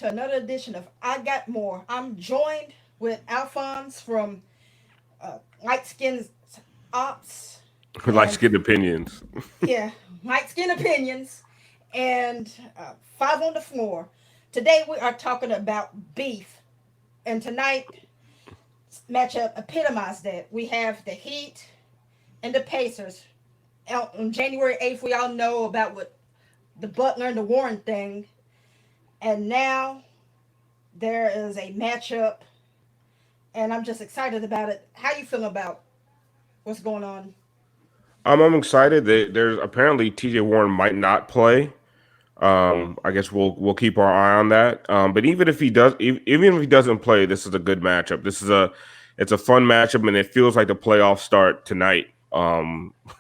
to another edition of I Got More. I'm joined with Alphonse from Light Skin Ops Like and skin opinions. yeah, Light Skin Opinions and Five on the Floor. Today we are talking about beef, and tonight matchup epitomized that. We have the Heat and the Pacers. On January 8th, we all know about what the Butler and the Warren thing, and now there is a matchup, and I'm just excited about it. How you feel about what's going on? I'm excited. There's apparently T.J. Warren might not play. I guess we'll keep our eye on that. But even if he does, even if he doesn't play, this is a good matchup. It's a fun matchup, and it feels like the playoffs start tonight.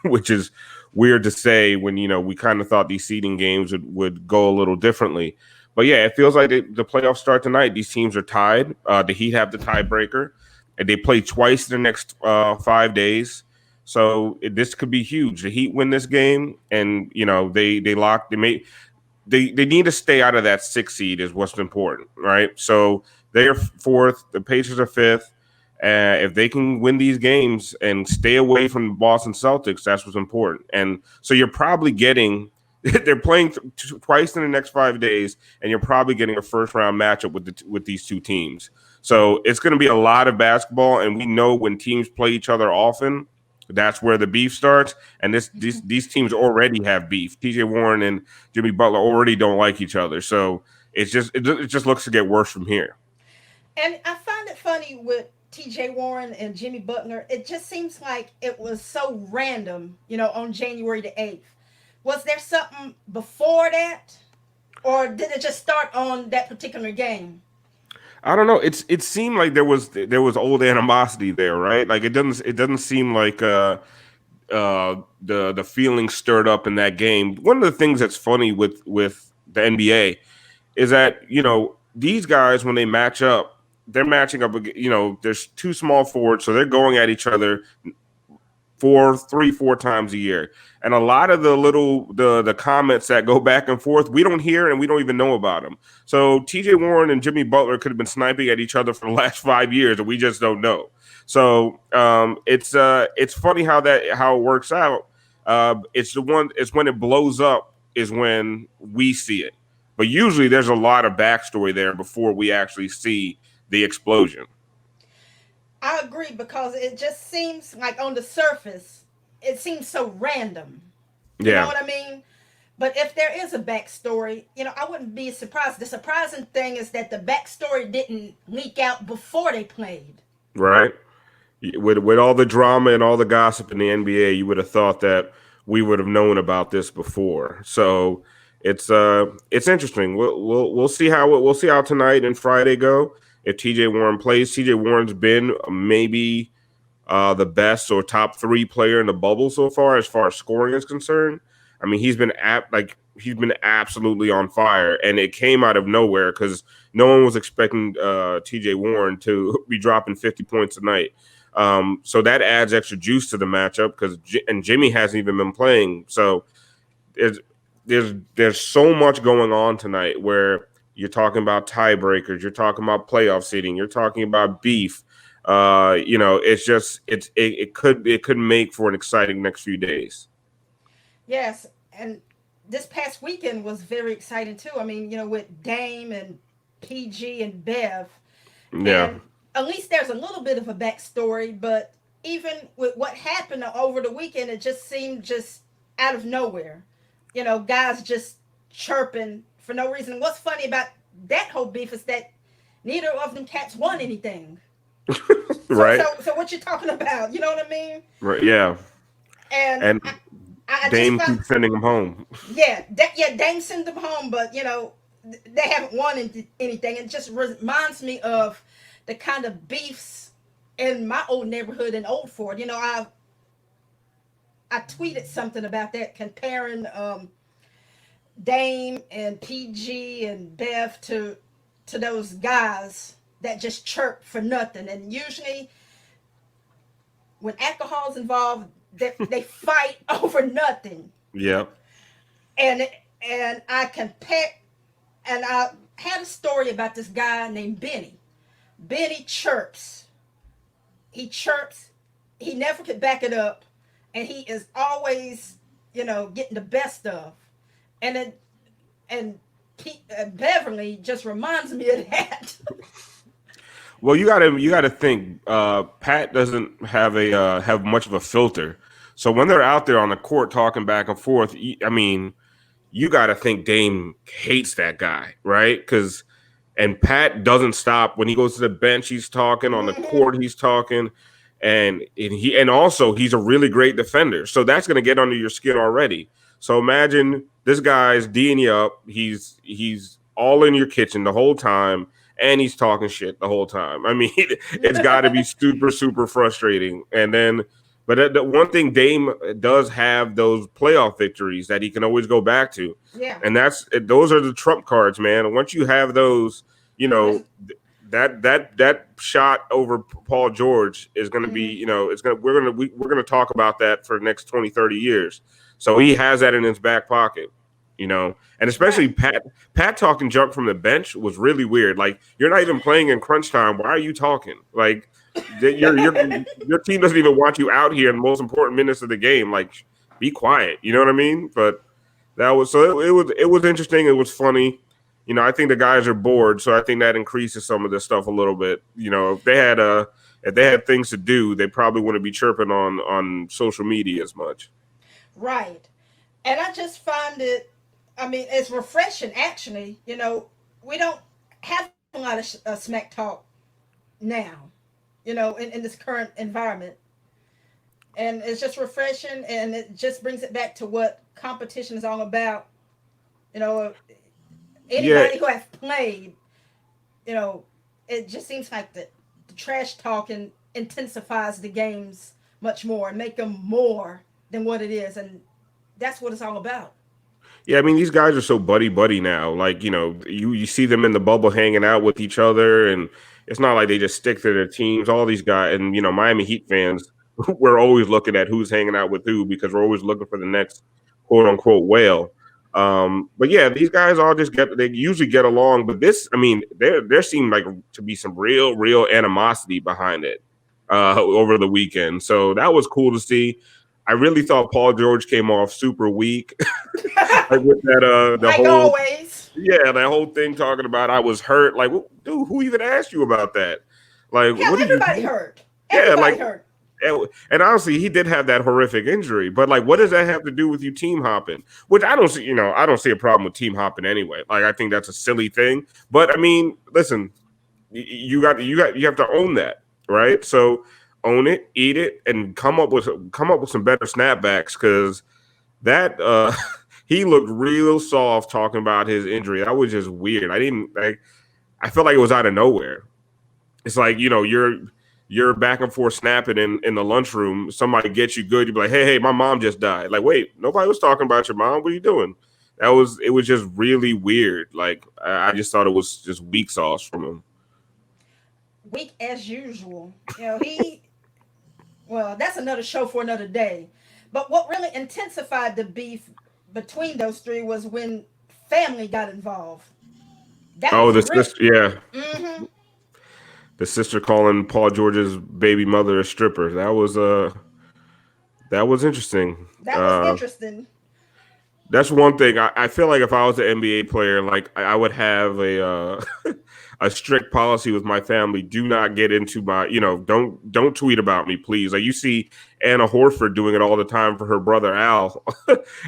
Which is weird to say when we kind of thought these seeding games would go a little differently. But yeah, it feels like the playoffs start tonight. These teams are tied. The Heat have the tiebreaker, and they play twice in the next 5 days. So this could be huge. The Heat win this game, and they need to stay out of that 6 seed is what's important, right? So they are fourth. The Pacers are fifth. If they can win these games and stay away from the Boston Celtics, that's what's important. And so you're probably getting they're playing twice in the next 5 days, and you're probably getting a first round matchup with these two teams. So it's going to be a lot of basketball, and we know when teams play each other often, that's where the beef starts. And these teams already have beef. T.J. Warren and Jimmy Butler already don't like each other. So it just looks to get worse from here. And I find it funny with T.J. Warren and Jimmy Butler. It just seems like it was so random, on January the 8th. Was there something before that, or did it just start on that particular game? I don't know. It seemed like there was old animosity there, right? Like it doesn't seem like the feeling stirred up in that game. One of the things that's funny with the NBA is that these guys when they match up, they're matching up. There's two small forwards, so they're going at each other four times a year. And a lot of the comments that go back and forth, we don't hear and we don't even know about them. So TJ Warren and Jimmy Butler could have been sniping at each other for the last 5 years, and we just don't know. So it's funny how it works out. It's when it blows up is when we see it. But usually there's a lot of backstory there before we actually see the explosion. I agree because it just seems like on the surface, it seems so random. You know Yeah, what I mean? But if there is a backstory, I wouldn't be surprised. The surprising thing is that the backstory didn't leak out before they played. right. With all the drama and all the gossip in the NBA, you would have thought that we would have known about this before. So it's interesting. We'll see we'll see how tonight and Friday go. If TJ Warren plays, TJ Warren's been maybe the best or top three player in the bubble so far as scoring is concerned. I mean, he's been absolutely on fire, and it came out of nowhere because no one was expecting TJ Warren to be dropping 50 points a night. So that adds extra juice to the matchup and Jimmy hasn't even been playing. So there's there's so much going on tonight where you're talking about tiebreakers, you're talking about playoff seeding, you're talking about beef. It's just it could make for an exciting next few days. Yes, and this past weekend was very exciting too. I mean, with Dame and PG and Bev, Yeah, and at least there's a little bit of a backstory. But even with what happened over the weekend, it just seemed just out of nowhere. Guys just chirping for no reason. What's funny about that whole beef is that neither of them cats won anything. So, so, right, so what you talking about? You know what I mean? right, yeah. And And I just Dame found, keeps sending him home. yeah, Dame sent them home, but they haven't won anything. It just reminds me of the kind of beefs in my old neighborhood in Old Fort. I tweeted something about that, comparing Dame and PG and Bev to those guys that just chirp for nothing. And usually, when alcohol's involved, they fight over nothing. Yeah, And and I compare and had a story about this guy named Benny. Benny chirps. He chirps. He never could back it up, and he is always, getting the best of. And then, and Beverly just reminds me of that. Well, you gotta think. Pat doesn't have much of a filter, so when they're out there on the court talking back and forth, I mean, you gotta think Dame hates that guy, right? And Pat doesn't stop when he goes to the bench. He's talking on the Mm-hmm. court. He's talking, and also he's a really great defender. So that's gonna get under your skin already. So imagine this guy's D'ing you up. He's all in your kitchen the whole time, and he's talking shit the whole time. I mean, it's got to be super, super frustrating. And then, but the one thing Dame does have those playoff victories that he can always go back to, Yeah. and those are the trump cards, man. And once you have those, you That's, know that shot over Paul George is going to be, mm-hmm. it's going to we're going to talk about that for the next 20, 30 years. So he has that in his back pocket, and especially Right. Pat talking junk from the bench was really weird. Like, you're not even playing in crunch time. Why are you talking? Like, your team doesn't even want you out here in the most important minutes of the game. Like, be quiet. You know what I mean? But that was so it was interesting. It was funny. I think the guys are bored, so I think that increases some of this stuff a little bit. If they had things to do, they probably wouldn't be chirping on social media as much. Right. And I just find it, I mean, it's refreshing, actually. We don't have a lot of smack talk now, in this current environment. And it's just refreshing, and it just brings it back to what competition is all about. You know, Yeah, anybody who has played, you know, it just seems like the trash talking intensifies the games much more and make them more than what it is. And that's what it's all about. yeah. I mean, these guys are so buddy buddy now. Like, you see them in the bubble hanging out with each other, and it's not like they just stick to their teams. All these guys, and Miami Heat fans, we're always looking at who's hanging out with who because we're always looking for the next quote unquote whale. But yeah, these guys all they usually get along. But this, I mean, there seemed like to be some real animosity behind it over the weekend. So that was cool to see. I really thought Paul George came off super weak, like with that the Like whole always. yeah, that whole thing talking about I was hurt. Like, dude, who even asked you about that? Like, Hell, what did you everybody do? hurt. Yeah, Everybody like, hurt. and honestly, he did have that horrific injury. But like, what does that have to do with you team hopping? Which I don't see. I don't see a problem with team hopping anyway. Like, I think that's a silly thing. But I mean, listen, you have to own that, right? So own it, eat it, and come up with some better snapbacks because that he looked real soft talking about his injury. That was just weird. I didn't like. I felt like it was out of nowhere. It's like, you're back and forth snapping in the lunchroom. Somebody gets you good. You be like, hey, my mom just died. Like, wait, nobody was talking about your mom. What are you doing? It was just really weird. Like, I just thought it was just weak sauce from him. Weak as usual. Well, that's another show for another day. But what really intensified the beef between those three was when family got involved. That Oh, was the real. sister, yeah, Mm-hmm. the sister calling Paul George's baby mother a stripper. That was interesting. That was interesting. That's one thing. I feel like if I was an NBA player, like I would have a strict policy with my family. Do not get into my, don't tweet about me, please. Like, you see Anna Horford doing it all the time for her brother Al,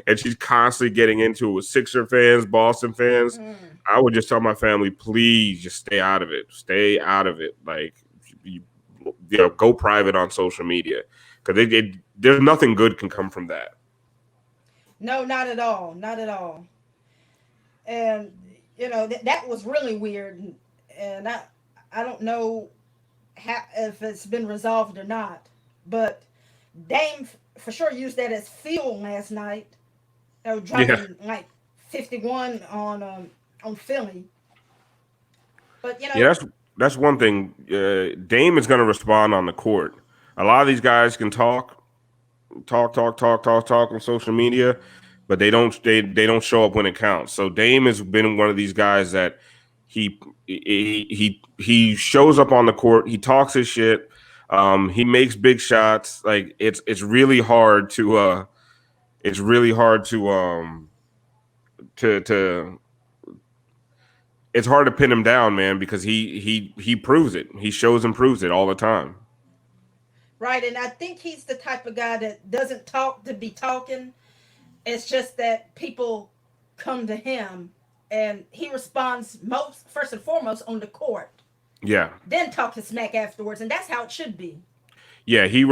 and she's constantly getting into it with Sixer fans, Boston fans. Mm. I would just tell my family, please, just stay out of it. Stay out of it. Like, you, go private on social media because there's nothing good can come from that. No, not at all. Not at all. And that was really weird. And I don't know if it's been resolved or not. But Dame for sure used that as fuel last night. Yeah. Dropping like 51 on Philly. But Yeah, that's one thing. Dame is going to respond on the court. A lot of these guys can talk on social media, but they don't show up when it counts. So Dame has been one of these guys that He shows up on the court. He talks his shit. He makes big shots. Like it's really hard to it's really hard to it's hard to pin him down, man, because he proves it. He shows and proves it all the time. Right, and I think he's the type of guy that doesn't talk to be talking. It's just that people come to him and he responds most first and foremost on the court. Yeah. Then talk his smack afterwards, and that's how it should be. Yeah, he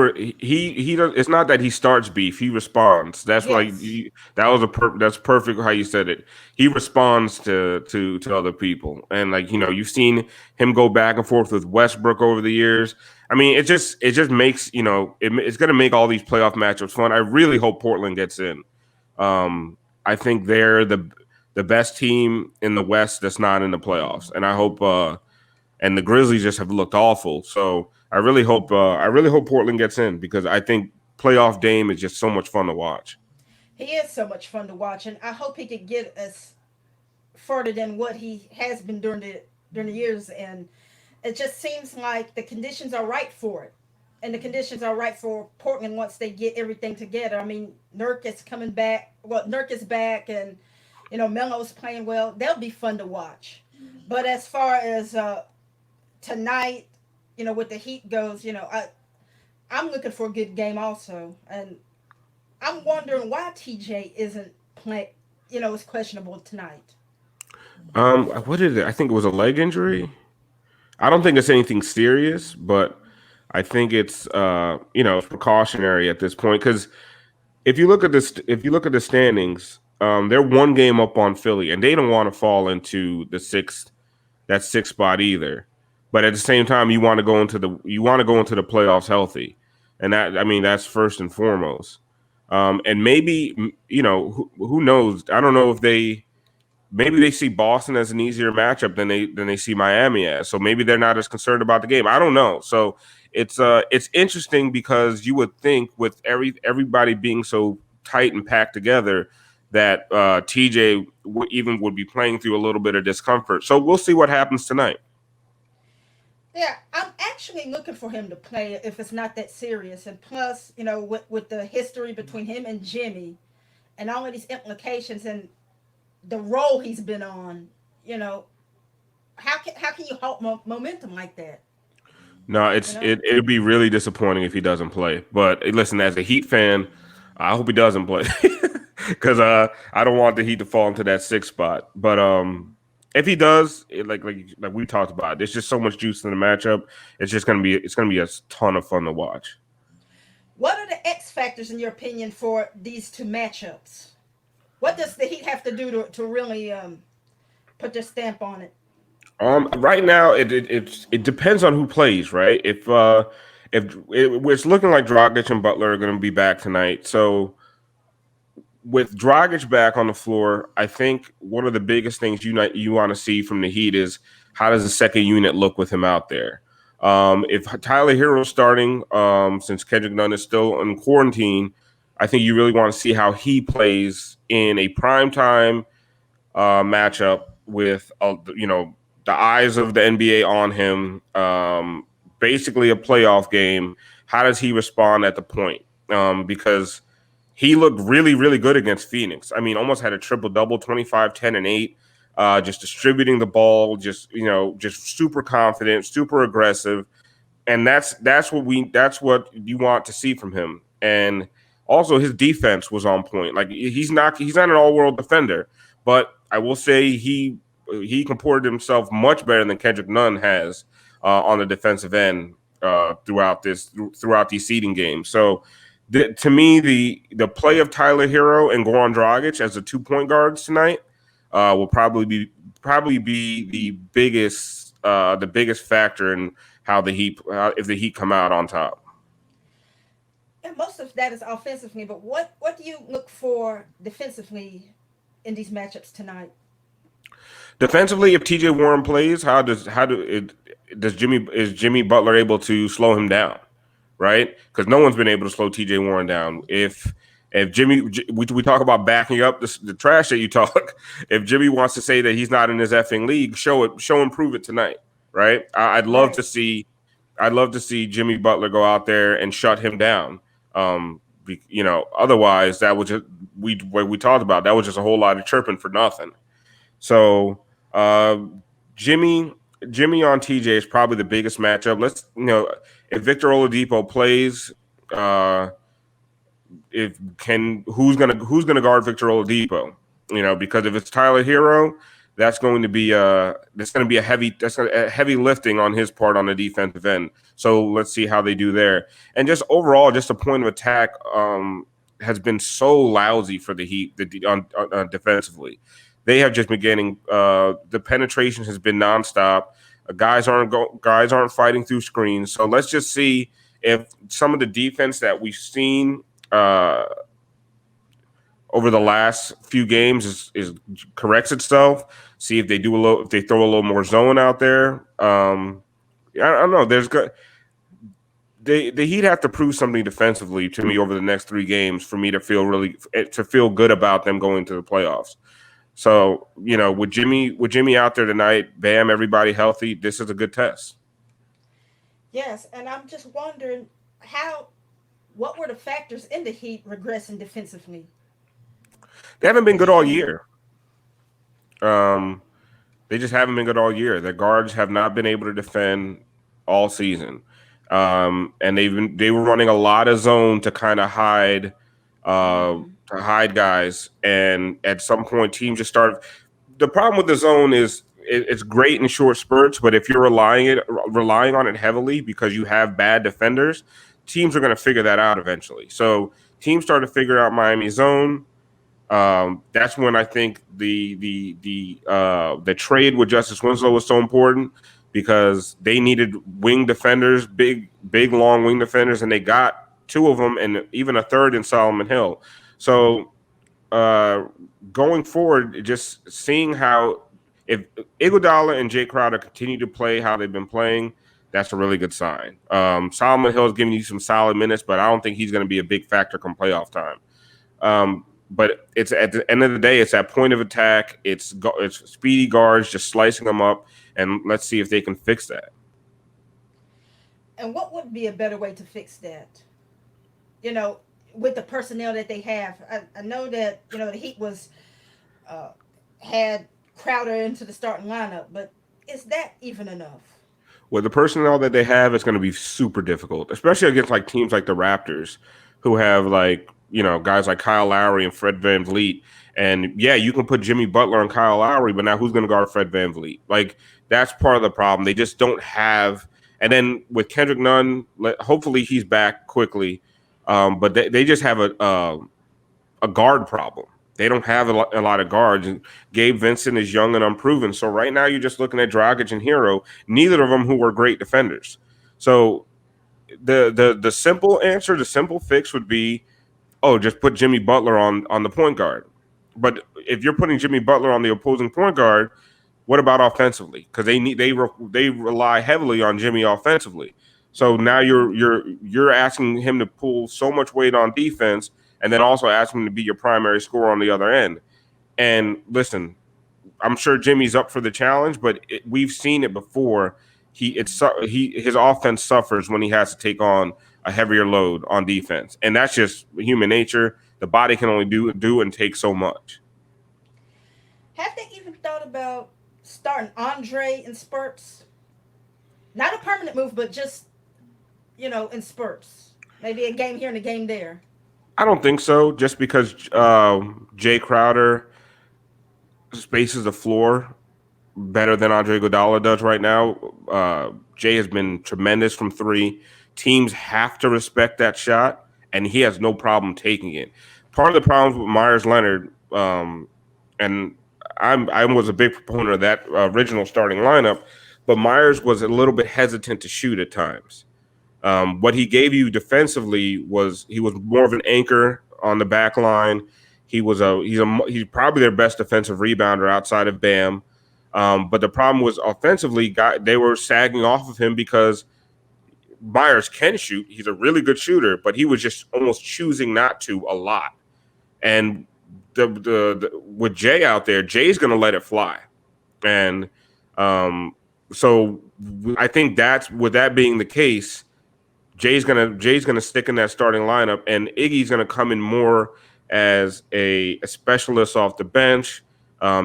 does. It's not that he starts beef; he responds. That's why Yes. that was that's perfect how you said it. He responds to other people, and like you've seen him go back and forth with Westbrook over the years. I mean, it just makes it's going to make all these playoff matchups fun. I really hope Portland gets in. I think they're the best team in the West that's not in the playoffs, and I hope. And the Grizzlies just have looked awful. So I really hope Portland gets in because I think playoff Dame is just so much fun to watch. He is so much fun to watch, and I hope he could get us further than what he has been during the years. And it just seems like the conditions are right for it, and the conditions are right for Portland once they get everything together. I mean, Nurk is coming back. Well, Nurk is back, and Melo's playing well. They'll be fun to watch. But as far as tonight, with the Heat goes, I'm looking for a good game also, and I'm wondering why TJ isn't playing. Is questionable tonight. What did it? I think it was a leg injury. I don't think it's anything serious, but I think it's precautionary at this point because if you look at the standings, they're one game up on Philly, and they don't want to fall into that sixth spot either. But at the same time, you want to go into the playoffs healthy, and that's first and foremost. And maybe who knows? I don't know if maybe they see Boston as an easier matchup than they see Miami as. So maybe they're not as concerned about the game. I don't know. So it's interesting because you would think with everybody being so tight and packed together that TJ would be playing through a little bit of discomfort. So we'll see what happens tonight. Yeah, I'm actually looking for him to play if it's not that serious. And plus, with the history between him and Jimmy, and all of these implications and the role he's been on, how can you halt momentum like that? No, You know. it'd be really disappointing if he doesn't play. But listen, as a Heat fan, I hope he doesn't play because I don't want the Heat to fall into that sixth spot. But if he does, like we talked about, there's just so much juice in the matchup. It's gonna be a ton of fun to watch. What are the X factors in your opinion for these two matchups? What does the Heat have to do to really put their stamp on it? Right now, it depends on who plays, right? If it's looking like Dragic and Butler are going to be back tonight, so with Dragic back on the floor, I think one of the biggest things you want to see from the Heat is how does the second unit look with him out there. If Tyler Hero's starting, since Kendrick Nunn is still in quarantine, I think you really want to see how he plays in a primetime matchup with the eyes of the NBA on him. Basically, a playoff game. How does he respond at the point? Because he looked really, really good against Phoenix. I mean, almost had a triple double, 25, 10, and 8. Just distributing the ball, just super confident, super aggressive, and that's what you want to see from him. And also, his defense was on point. Like he's not an all world defender, but I will say he comported himself much better than Kendrick Nunn has on the defensive end throughout these seeding games. So to me, the play of Tyler Hero and Goran Dragic as the 2 point guards tonight will probably be the biggest factor in how if the Heat come out on top. And most of that is offensively, but what do you look for defensively in these matchups tonight? Defensively, if TJ Warren plays, is Jimmy Butler able to slow him down? Right? Because no one's been able to slow TJ Warren down. If If we talk about backing up the trash that you talk. If Jimmy wants to say that he's not in his effing league, show and prove it tonight, right? I'd love Right. to see, Jimmy Butler go out there and shut him down. Otherwise that was just what we talked about. That was just a whole lot of chirping for nothing. So, Jimmy, Jimmy on TJ is probably the biggest matchup. If Victor Oladipo plays, if can who's gonna guard Victor Oladipo? Because if it's Tyler Hero, that's going to be a heavy lifting on his part on the defensive end. So let's see how they do there. And just overall, just a point of attack has been so lousy for the Heat defensively. They have just been getting the penetration has been nonstop. Guys aren't fighting through screens. So let's just see if some of the defense that we've seen over the last few games is corrects itself. See if they if they throw a little more zone out there. I don't know. The Heat have to prove something defensively to me over the next 3 games for me to feel good about them going to the playoffs. So, with Jimmy out there tonight, bam, everybody healthy, this is a good test. Yes, and I'm just wondering what were the factors in the Heat regressing defensively? They haven't been The good Heat all and year. They just haven't been good all year. Their guards have not been able to defend all season, and they were running a lot of zone to kind of hide guys. And at some point, teams just started. The problem with the zone is it's great in short spurts, but if you're relying on it heavily because you have bad defenders, teams are going to figure that out eventually. So teams started to figure out Miami zone. That's when I think the trade with Justice Winslow was so important because they needed wing defenders, big long wing defenders, and they got 2 of them and even a third in Solomon Hill. So going forward, just seeing how if Iguodala and Jay Crowder continue to play how they've been playing, that's a really good sign. Solomon Hill is giving you some solid minutes, but I don't think he's going to be a big factor come playoff time. But it's at the end of the day, it's that point of attack. It's speedy guards just slicing them up, and let's see if they can fix that. And what would be a better way to fix that? With the personnel that they have, I know that the Heat had Crowder into the starting lineup, but is that even enough? With the personnel that they have, it's going to be super difficult, especially against like teams like the Raptors, who have guys like Kyle Lowry and Fred VanVleet. And yeah, you can put Jimmy Butler and Kyle Lowry, but now who's going to guard Fred VanVleet? Like that's part of the problem. They just don't have. And then with Kendrick Nunn, hopefully he's back quickly. But they just have a guard problem. They don't have a lot of guards. And Gabe Vincent is young and unproven. So right now you're just looking at Dragic and Hero, neither of them who were great defenders. So the simple answer, the simple fix would be, just put Jimmy Butler on the point guard. But if you're putting Jimmy Butler on the opposing point guard, what about offensively? Because they rely heavily on Jimmy offensively. So now you're asking him to pull so much weight on defense, and then also asking him to be your primary scorer on the other end. And listen, I'm sure Jimmy's up for the challenge, but we've seen it before. His offense suffers when he has to take on a heavier load on defense, and that's just human nature. The body can only do and take so much. Have they even thought about starting Andre in spurts? Not a permanent move, but just in spurts. Maybe a game here and a game there. I don't think so. Just because Jay Crowder spaces the floor better than Andre Iguodala does right now. Jay has been tremendous from 3. Teams have to respect that shot, and he has no problem taking it. Part of the problems with Meyers Leonard, and I was a big proponent of that original starting lineup, but Meyers was a little bit hesitant to shoot at times. What he gave you defensively was he was more of an anchor on the back line. He's probably their best defensive rebounder outside of Bam. But the problem was offensively, they were sagging off of him because Meyers can shoot. He's a really good shooter, but he was just almost choosing not to a lot. And with Jay out there, Jay's going to let it fly. And so I think that's with that being the case, Jay's gonna stick in that starting lineup, and Iggy's gonna come in more as a specialist off the bench.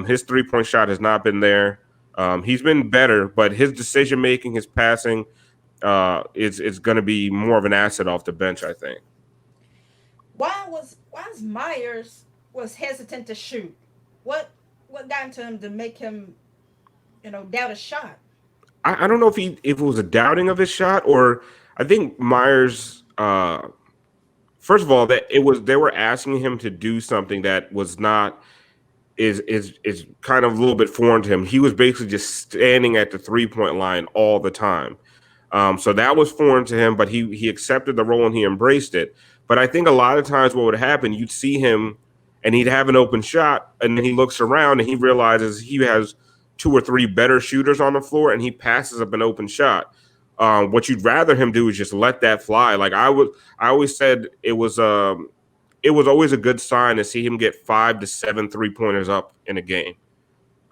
His 3-point shot has not been there. He's been better, but his decision making, his passing, is going to be more of an asset off the bench, I think. Why was Myers was hesitant to shoot? What what got into him to make him doubt a shot? I don't know if it was a doubting of his shot, or I think Myers. First of all, that it was they were asking him to do something that was not is kind of a little bit foreign to him. He was basically just standing at the 3-point line all the time. So that was foreign to him, but he accepted the role and he embraced it. But I think a lot of times what would happen, you'd see him and he'd have an open shot, and then he looks around and he realizes he has 2 or 3 better shooters on the floor, and he passes up an open shot. What you'd rather him do is just let that fly. I always said it was always a good sign to see him get 5 to 7 3-pointers up in a game.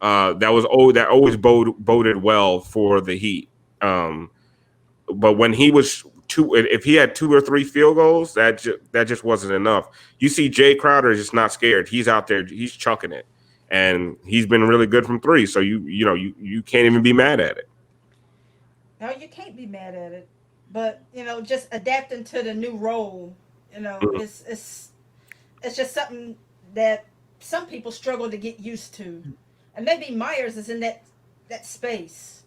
That always boded well for the Heat. But when he was if he had 2 or 3 field goals, that just wasn't enough. You see, Jay Crowder is just not scared. He's out there, he's chucking it, and he's been really good from 3. So you can't even be mad at it. No, you can't be mad at it. But just adapting to the new role, Mhm. it's just something that some people struggle to get used to, and maybe Myers is in that space.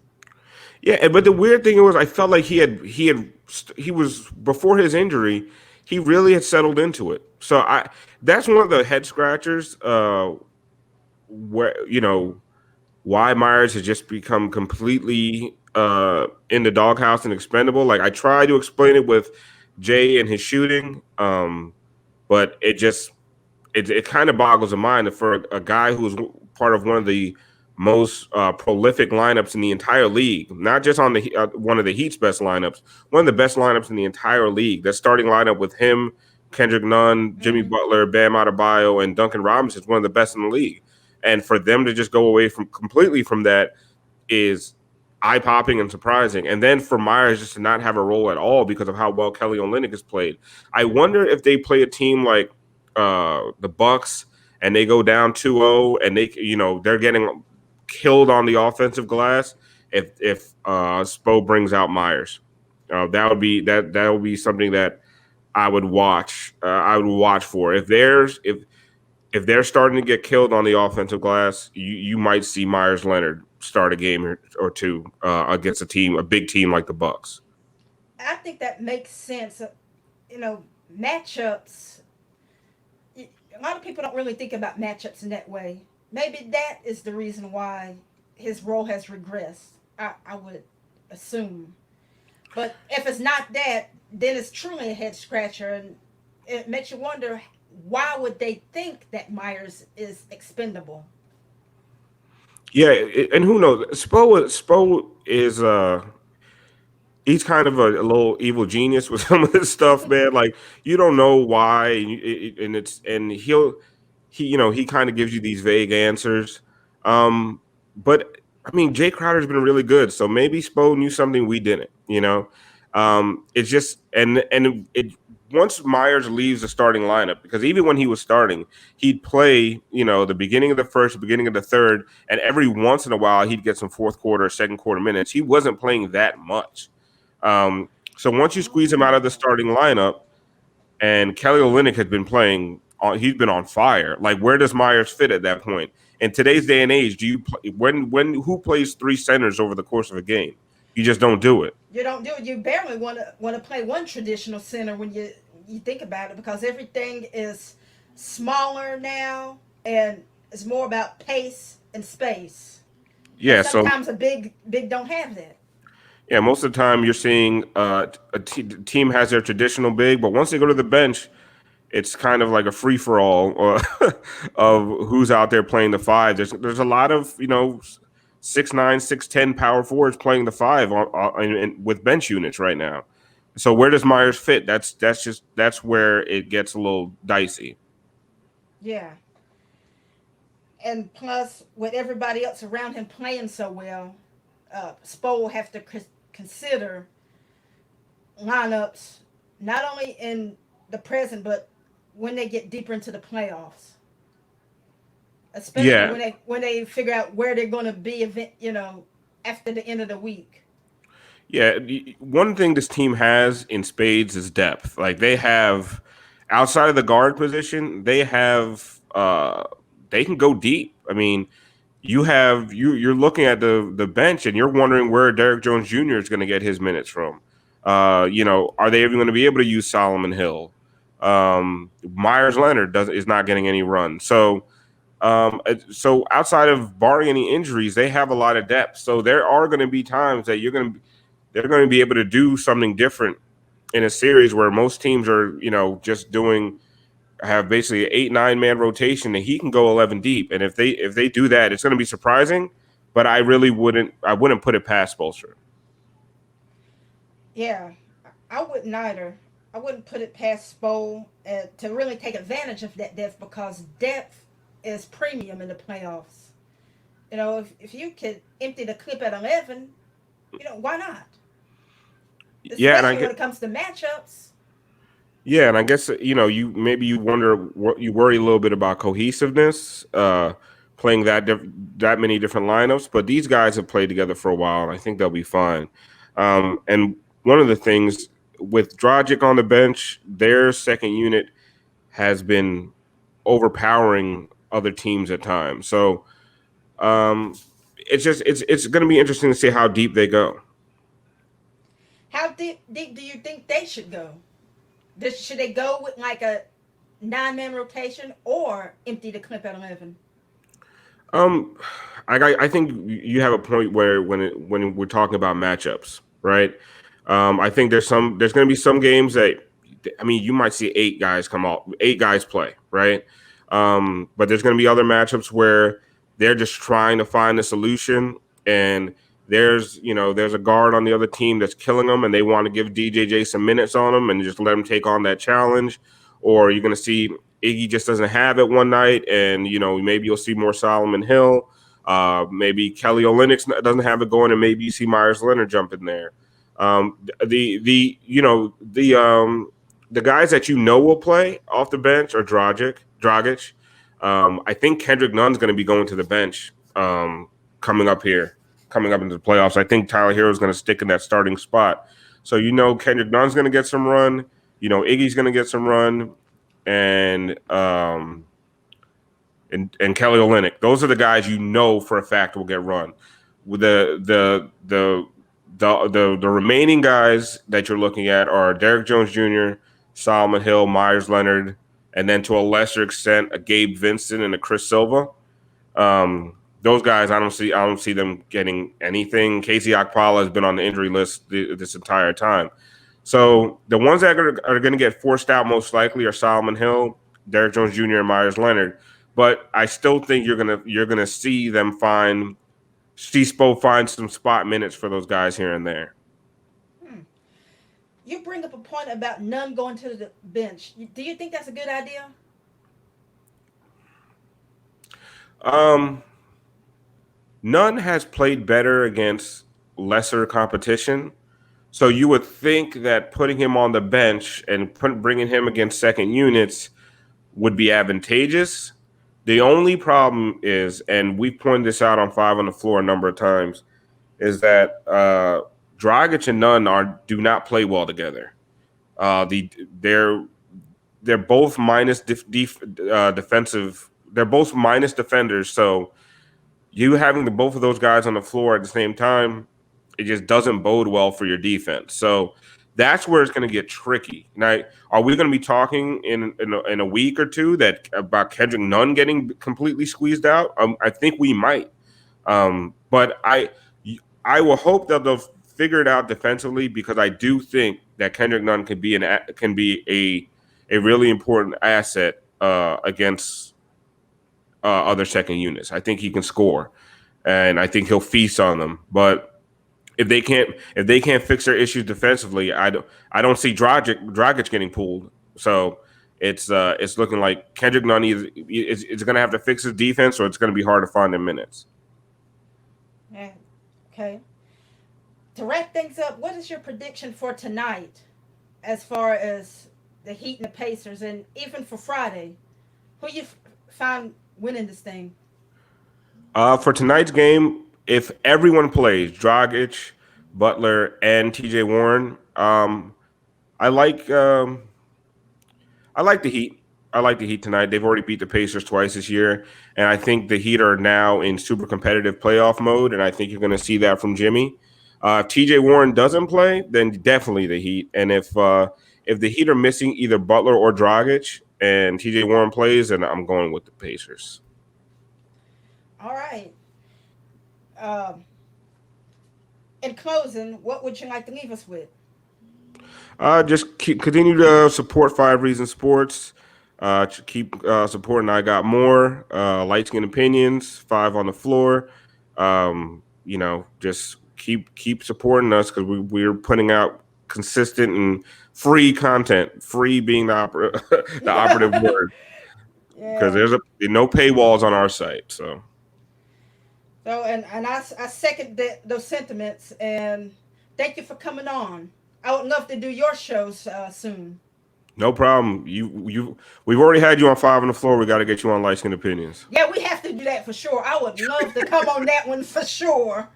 Yeah, but the weird thing was, I felt like he was before his injury, he really had settled into it. So that's one of the head scratchers. Where why Myers has just become completely in the doghouse and expendable. Like, I tried to explain it with Jay and his shooting, but it kind of boggles the mind that for a guy who's part of one of the most prolific lineups in the entire league, not just on the one of the Heat's best lineups, one of the best lineups in the entire league. That starting lineup with him, Kendrick Nunn, Jimmy Hmm. Butler, Bam Adebayo, and Duncan Robinson is one of the best in the league. And for them to just go away from completely from that is eye popping and surprising. And then for Myers just to not have a role at all because of how well Kelly Olynyk has played. I wonder if they play a team like the Bucks and they go down 2-0 and they're getting killed on the offensive glass. If Spo brings out Myers, that would be something that I would watch. I would watch for if they're starting to get killed on the offensive glass, you might see Myers Leonard start a game or two against a big team like the Bucks. I think that makes sense. Matchups. A lot of people don't really think about matchups in that way. Maybe that is the reason why his role has regressed. I would assume. But if it's not that, then it's truly a head scratcher, and it makes you wonder why would they think that Myers is expendable. Yeah, and who knows? Spo is he's kind of a little evil genius with some of this stuff, man. Like, you don't know why, and he kind of gives you these vague answers. But I mean, Jay Crowder's been really good, so maybe Spo knew something we didn't. It's just and it once Myers leaves the starting lineup, because even when he was starting, he'd play the beginning of the first, beginning of the third, and every once in a while he'd get some fourth quarter, second quarter minutes. He wasn't playing that much. So once you squeeze him out of the Oh. starting lineup, and Kelly Olynyk has been playing, he's been on fire. Like, where does Myers fit at that point? In today's day and age, do you play, when who plays 3 centers over the course of a game? You just don't do it. You don't do it. You barely want to play one traditional center when you think about it, because everything is smaller now, and it's more about pace and space. And Yeah, so sometimes a big don't have that. yeah, most of the time you're seeing the team has their traditional big, but once they go to the bench, it's kind of like a free for all of who's out there playing the five. There's a lot of 6'9", 6'10" power forwards playing the five with bench units right now. So where does Myers fit? That's where it gets a little dicey. Yeah, and plus with everybody else around him playing so well, Spo will have to consider lineups not only in the present but when they get deeper into the playoffs, especially Yeah, when they figure out where they're going to be after the end of the week. yeah. One thing this team has in spades is depth. Like they have outside of the guard position, they can go deep. I mean, you're looking at the bench and you're wondering where Derek Jones Jr. is going to get his minutes from. Are they even going to be able to use Solomon Hill? Myers Leonard is not getting any run. So outside of barring any injuries, they have a lot of depth. So there are going to be times that they're going to be able to do something different in a series where most teams are, just doing have basically an 8-9 man rotation, and he can go 11 deep. And if they do that, it's going to be surprising. But I wouldn't put it past Bolster. Yeah, I wouldn't either. I wouldn't put it past Spo to really take advantage of that depth because depth is premium in the playoffs. If you could empty the clip at 11, why not? Yeah, and I Especially when get it comes to matchups. yeah, and I guess you wonder what you worry a little bit about cohesiveness, playing that many different lineups. But these guys have played together for a while, and I think they'll be fine. And one of the things with Dragic on the bench, their second unit has been overpowering other teams at times. So it's going to be interesting to see how deep they go. How deep do you think they should go? Should they go with like a 9 man rotation or empty the clip at 11? Um, I think you have a point where when we're talking about matchups, right? I think there's going to be some games that I mean you might see 8 guys play, right? But there's going to be other matchups where they're just trying to find a solution, and there's a guard on the other team that's killing them, and they want to give DJJ some minutes on them and just let him take on that challenge. Or you're going to see Iggy just doesn't have it one night, and maybe you'll see more Solomon Hill. Maybe Kelly Olynyk doesn't have it going, and maybe you see Myers Leonard jump in there. The guys that will play off the bench are Dragic. I think Kendrick Nunn's going to be going to the bench coming up here, coming up into the playoffs. I think Tyler Hero is going to stick in that starting spot. So Kendrick Nunn's going to get some run. Iggy's going to get some run, and Kelly Olynyk. Those are the guys for a fact will get run. With the remaining guys that you're looking at are Derek Jones Jr., Solomon Hill, Myers Leonard, and then to a lesser extent a Gabe Vincent and a Chris Silva. Those guys, I don't see them getting anything. Casey Okpala has been on the injury list this entire time. So the ones that are going to get forced out most likely are Solomon Hill, Derek Jones Jr., and Myers Leonard. But I still think you're gonna see Spo find some spot minutes for those guys here and there. Hmm. You bring up a point about none going to the bench. Do you think that's a good idea? Um, None has played better against lesser competition. So you would think that putting him on the bench and bringing him against second units would be advantageous. The only problem is, and we pointed this out on Five on the Floor a number of times, is that Dragic and Nunn do not play well together. They're both minus defensive. They're both minus defenders. So you having both of those guys on the floor at the same time, it just doesn't bode well for your defense. So that's where it's going to get tricky. Now, are we going to be talking in a week or two about Kendrick Nunn getting completely squeezed out? I think we might. But I will hope that they'll figure it out defensively, because I do think that Kendrick Nunn can be a really important asset against other second units. I think he can score, and I think he'll feast on them. But if they can't fix their issues defensively, I don't see Dragic getting pulled. So it's looking like Kendrick Nunn it's going to have to fix his defense, or it's going to be hard to find him minutes. Yeah. Okay. To wrap things up, what is your prediction for tonight as far as the Heat and the Pacers, and even for Friday? Who you find winning this thing? For tonight's game, if everyone plays, Dragic, Butler, and T.J. Warren, I like um, I like the Heat. I like the Heat tonight. They've already beat the Pacers twice this year, and I think the Heat are now in super competitive playoff mode, and I think you're going to see that from Jimmy. If T.J. Warren doesn't play, then definitely the Heat. And if the Heat are missing either Butler or Dragic, and T.J. Warren plays, then I'm going with the Pacers. All right. Um, in closing, what would you like to leave us with? Continue to support Five Reasons Sports. Keep supporting. I got more light skin opinions. Five on the floor. Just keep supporting us because we're putting out consistent and free content. Free being the operative word, because Yeah. there's no paywalls on our site. So So, and I second those sentiments, and thank you for coming on. I would love to do your shows soon. no problem. We've already had you on Five on the floor. We got to get you on light skin opinions. Yeah, we have to do that for sure. I would love to come on that one for sure.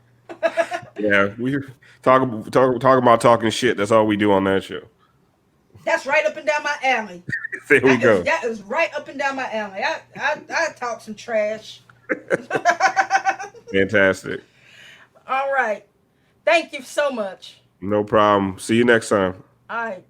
Yeah, we talk about talking shit. That's all we do on that show. That's right up and down my alley. There we go. That is right up and down my alley. I talk some trash. Fantastic. All right. Thank you so much. No problem. See you next time. All right.